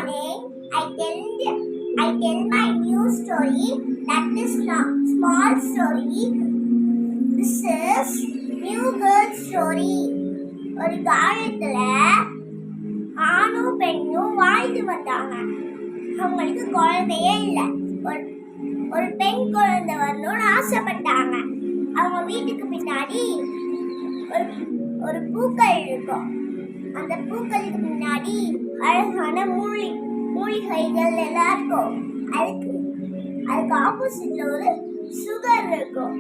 morning, I tell my new story. That is not small story. This is new girl story. ஒரு காலத்துல ஆணும் பெண்ணும் வாழ்ந்து வந்தாங்க. அவங்களுக்கு குழந்தையே இல்லை. ஒரு பெண் குழந்தை வரணும்னு ஆசைப்பட்டாங்க. அவங்க வீட்டுக்கு பின்னாடி ஒரு பூக்கள் இருக்கும். அந்த பூக்களுக்கு முன்னாடி அழகான மூலிகைகள் எல்லாம் இருக்கும். அதுக்கு ஆப்போசிட்ல ஒரு சுகர் இருக்கும்.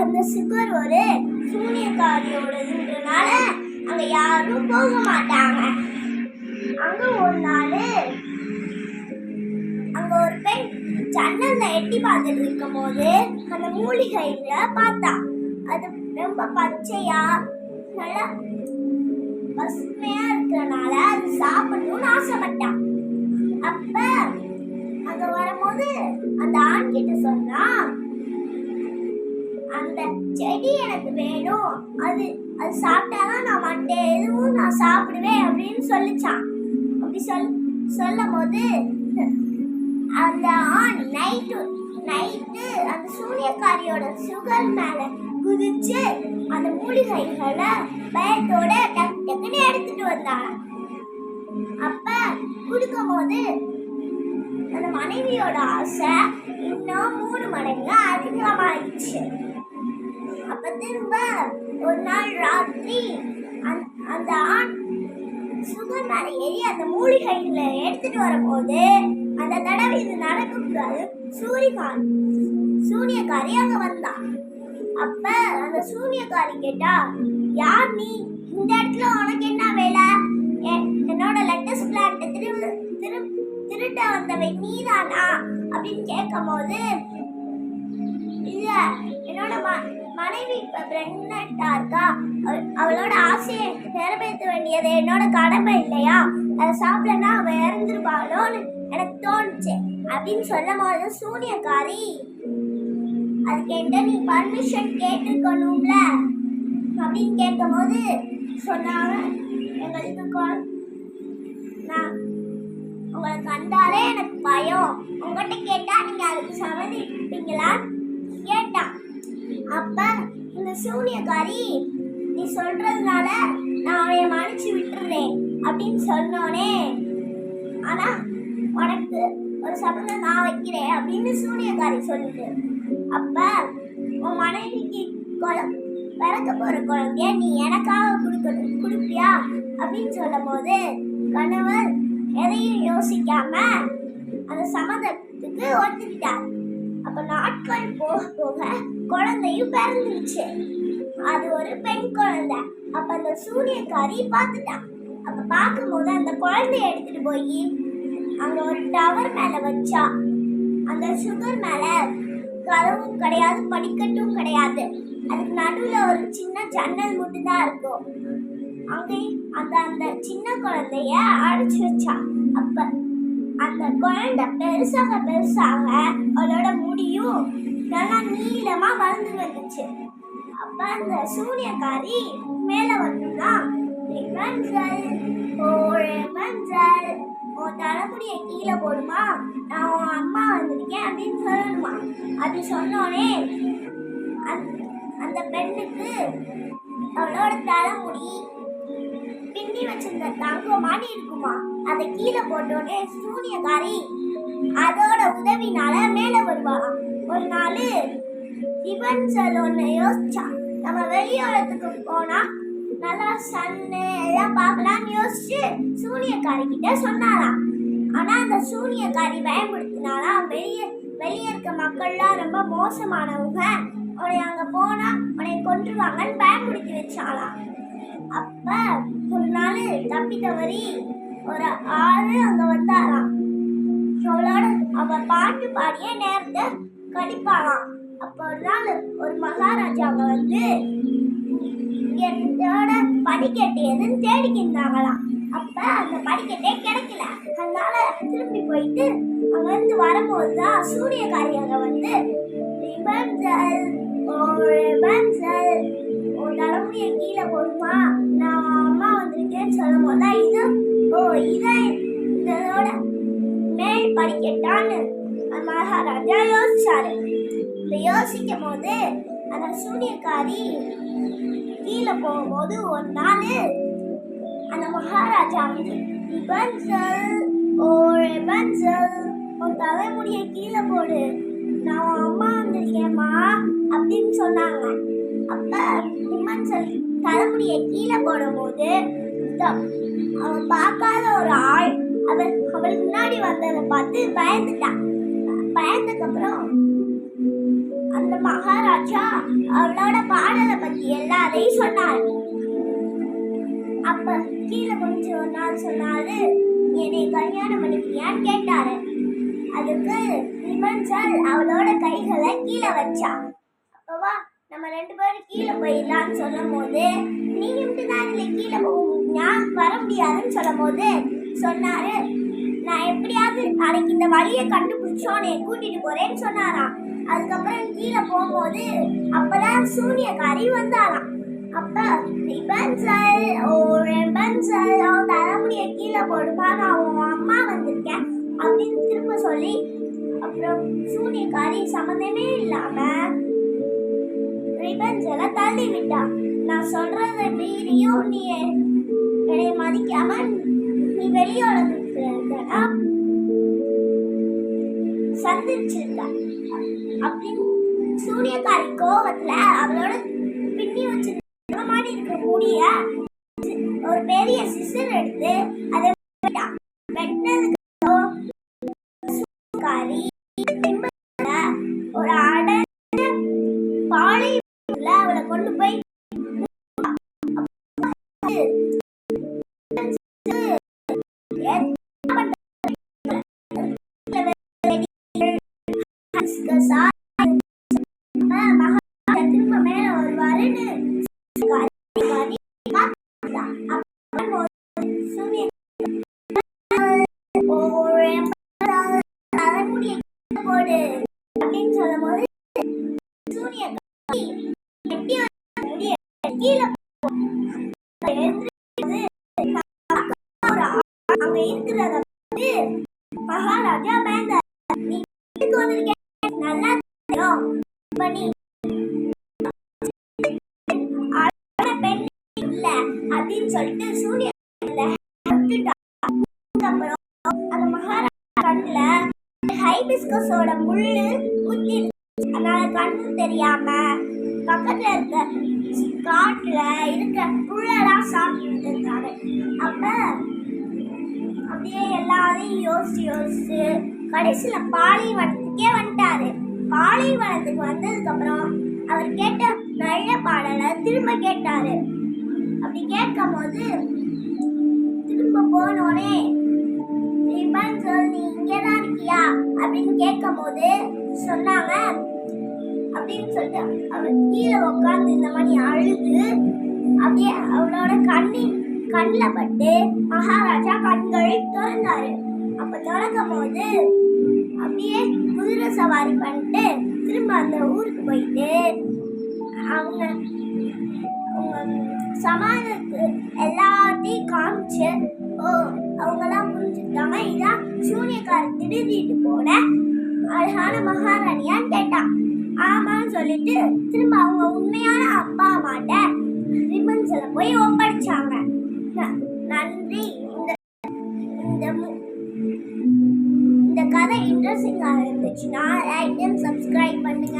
அந்த சுகர் ஒரு சூனியக்காரியோடதுன்றனால அங்க யாரும் போக மாட்டாங்க. அங்க ஒரு நாள் அங்க ஒரு பெண் ஜன்னல்ல எட்டி பார்த்துட்டு இருக்கும் போது அந்த மூலிகைகளை பார்த்தா. அது ரொம்ப பச்சையா நல்லா பசுமையா இருக்கிறனால அது சாப்பிடணும்னு ஆசைப்பட்டான். அப்ப அங்க வரும்போது அந்த ஆண் கிட்ட சொன்னா, அந்த செடி எனக்கு வேணும், அது சாப்பிட்டாதான் நான் மற்ற எதுவும் நான் சாப்பிடுவேன் அப்படின்னு சொல்லிச்சான். அப்படி சொல்லும் போது அந்த ஆண் நைட்டு அந்த சூனியக்காரியோட சுகர் மேல குதிச்சு அந்த மூலிகைகளை பயத்தோட டக்குன்னு எடுத்துட்டு வந்தாங்க. அப்ப குடுக்கும் போது அந்த மனைவியோட ஆசை இன்னும் 3 மடங்கு அதிகமாயிடுச்சு. அப்ப திரும்ப ஒரு நாள் ராத்திரி அந்த ஆண் சுகர் மேல ஏறி அந்த மூலிகைகளை எடுத்துட்டு வரும்போது அந்த தடவை இது நடக்கக்கூடாது, சூனியக்காரி அங்க வந்தா. அப்ப அந்த சூனியக்காரி கேட்டா, யார் நீ? இந்த இடத்துல உனக்கு என்ன வேலை? என்னோட லெட்டஸ் பிளான்ட் திருட்ட வந்தவை நீதானா அப்படின்னு கேட்கும் போது, இல்ல என்னோட மனைவி இப்ப பிரெக்னண்டா இருக்கா, அவளோட ஆசையை நிறைவேற்ற வேண்டியது என்னோட கடமை இல்லையா? அதை சாப்பிடனா அவ இறந்துருவாளோன்னு எனக்கு தோணுச்சு அப்படின்னு சொல்லும் போது சூனியக்காரி அது கேட்ட நீ பர்மிஷன் கேட்டுக்கணும்ல அப்படின்னு கேட்கும் போது சொன்னாங்க, எங்களுக்கு நான் உங்களை கண்டாலே எனக்கு பயம், உங்ககிட்ட கேட்டா நீங்க அதுக்கு சம்மதிப்பீங்களான்னு கேட்டான். அப்ப இந்த சூனியக்காரி நீ சொல்றதுனால நான் அவனைய மன்னிச்சு விட்டுறேன் அப்படின்னு சொன்னோனே, ஆனா உனக்கு ஒரு சபதம் நான் வைக்கிறேன் அப்படின்னு சூனியக்காரி சொல்லுது. அப்ப உன் மனைவிக்கு பிறக்க போற குழந்தைய நீ எனக்காக கொடுப்பியா அப்படின்னு சொல்லும் போது கணவர் எதையும் யோசிக்காம அந்த சம்மதத்துக்கு ஒத்துக்கிட்டார். அப்ப நாட்கள் போக போக குழந்தையும் பிறந்துருச்சு. அது ஒரு பெண் குழந்தை. அப்ப அந்த சூனியக்காரி பார்த்துட்டான். அப்ப பார்க்கும்போது அந்த குழந்தைய எடுத்துட்டு போய் அங்க ஒரு டவர் மேல வச்சா. அந்த சுகர் மேல கதவும் கிடையாது, படிக்கட்டும் கிடையாது. அதுக்கு நடுவுல ஒரு சின்ன ஜன்னல் மட்டும்தான் இருக்கும். அங்கே அந்த சின்ன குழந்தைய அடைச்சு வச்சா. அப்ப அந்த குழந்தை பெருசாக அவளோட முடியும் நல்லா நீளமா வளர்ந்து வந்துச்சு. அப்ப அந்த சூனியக்காரி மேல வந்துன்னா, உன் தலைமுடியை கீழே போடுமா, நான் உன் அம்மா வந்திருக்கேன் அப்படின்னு சொல்லணுமா. அது சொன்னோடனே அந்த பெண்ணுக்கு அவளோட தலைமுடி பின்னி வச்சிருந்த தங்கம் மாதிரி இருக்குமா. அதை கீழே போட்டோடனே சூனியக்காரி அதோட உதவினால மேல வருவாளாம். ஒரு நாள் இவன் ஒன்னு யோசிச்சா, நம்ம வெளியோரத்துக்கு போனா நல்லா சன்னு எல்லாம் பார்க்கலாம்னு யோசிச்சு சூனியக்காரி கிட்ட சொன்னாராம். ஆனா அந்த சூனியக்காரி பயன்படுத்தினாலாம், வெளியே இருக்க மக்கள்லாம் ரொம்ப மோசமானவங்க, உன்னை அங்க போனா உன்னை கொன்றுவாங்கன்னு பயன்படுத்தி வச்சாலாம். அப்ப ஒரு நாள் தப்பி தவறி ஒரு ஆளு அங்க வந்தாராம். அவ பாட்டு பாடிய நேரத்தை கடிப்பாளாம். அப்ப ஒரு நாள் ஒரு மகாராஜா அங்க வந்து என்னோட படிக்கட்டு எதுன்னு தேடிக்கிட்டாங்களாம். அப்ப அந்த படிக்கட்டே கிடைக்கல. அதனால திரும்பி போயிட்டு அங்க இருந்து வரும்போதுதான் சூரியகாரி அங்க வந்து உன் தலைமுடிய கீழே போடுமா, நான் அம்மா வந்திருக்கேன்னு சொல்லும் போதுதான் இதோட படிக்கட்டான்னு மகாராஜா யோசிச்சாரு. இப்ப யோசிக்கும் போது அந்த சூனியக்காரி கீழே போகும்போது ஒரு நாள் அந்த மகாராஜா வந்து ரிபன்சல் ஓ ரிபன்சல் உன் தலைமுடிய கீழே போடு, நான் உன் அம்மா வந்திருக்கேம்மா அப்படின்னு சொன்னாங்க. அப்ப ரிபன்சல் தலைமுடிய கீழே போடும்போது அவன் பார்க்காத ஒரு ஆள் அவளுக்கு முன்னாடி வந்ததை பார்த்து பயந்துட்டான். பயந்ததுக்கு அப்புறம் அந்த மகாராஜா அவளோட பாடலை பத்தி எல்லாரையும் சொன்னாரு. அப்ப கீழே கொஞ்சம் ஒரு நாள் சொன்னாரு, என்னை கல்யாணம் பண்ணிக்கிறியான்னு கேட்டாரு. அதுக்கு ரிபன்சல் அவளோட கைகளை கீழே வச்சா. அப்பவா நம்ம 2 பேரும் கீழே போயிடலான்னு சொல்லும் போது, நீங்க மட்டும்தான் இதுல கீழே வர முடியாதுன்னு சொல்லும் போது சொன்னாரு, நான் எப்படியாவது நாளைக்கு இந்த வழியை கண்டுபிடிச்சோன்னு கூட்டிட்டு போறேன்னு சொன்னாராம். அதுக்கப்புறம் கீழே போகும்போது அப்பதான் சூனியக்காரி வந்தாராம். அப்ப ரிபன்சல் ஓ ரிபன்சல் அவன் தலைமுடிய கீழே போடுமா, நான் அவன் அம்மா வந்திருக்கேன் அப்படின்னு திரும்ப சொல்லி அப்புறம் சூனியக்காரி சம்மந்தமே இல்லாம ரிபன்சலை தள்ளி விட்டா. நான் சொல்றதை மீறியும் நீ என்னை மதிக்காம நீ வெளியுலகத்துல சந்திச்சிருக்க அப்படின்னு சூனியக்காரி கோபத்துல அவளோட பின்னி வச்சு மாதிரி இருக்க முடிய ஒரு பெரிய சிசர் எடுத்து அதை வெட்டினதுக்கு ஒரு அடை பாலைவனத்துல அவளை கொண்டு போய் திரும்ப மேல வருவாருன்னு போடு அப்படின்னு சொல்லும் போது அங்க இருக்கிறத மகாராஜா பயந்தார். நீ நல்லா பண்ணி பெண் இல்ல அப்படின்னு சொல்லிட்டு சூரிய அப்புறம் அந்த மகாராஜா கண்ணுல ஹைபிஸ்கஸோட முள்ளு குத்தி, அதனால கண்ணு தெரியாம பக்கத்துல இருக்க காட்டுல இருக்க புள்ளெல்லாம் சாப்பிட்டு இருந்தாரு. அப்ப அப்படியே எல்லாரையும் யோசிச்சு கடைசியில பாலைவனத்துக்கே வந்துட்டாரு. பாலைவனத்துக்கு வந்ததுக்கு அப்புறம் அவர் கேட்ட நல்ல பாடலை திரும்ப கேட்டாரு. அப்படி கேட்கும் போது திரும்ப போனோடனே ரிபன்சல் நீ இங்கதான் இருக்கியா அப்படின்னு கேட்கும் போது சொன்னாங்க. அப்படின்னு சொல்லிட்டு அவள் கீழே உட்காந்து இந்த மாதிரி அழுது அப்படியே அவளோட கண்ணில் பட்டு மகாராஜா கண்களை திறந்தாரு. அப்ப திறக்கும் போது அப்படியே குதிரை சவாரி பண்ணிட்டு திரும்ப அந்த ஊருக்கு போயிட்டு அவங்க சமாதானத்துக்கு எல்லாத்தையும் காமிச்சு அவங்கெல்லாம் புரிஞ்சுக்கிட்டாங்க. இதான் சூனியக்காரி திருடிட்டு போன அழகான மகாராணியான்னு கேட்டான். ஆமான்னு சொல்லிட்டு திரும்ப அவங்க உண்மையான அப்பா அம்மாட்ட ரிபன்சலை போய் ஒப்படைச்சாங்க. நன்றி. இந்த கதை இன்ட்ரெஸ்டிங்காக இருந்துச்சுன்னா லைக் அண்ட் சப்ஸ்கிரைப் பண்ணுங்க.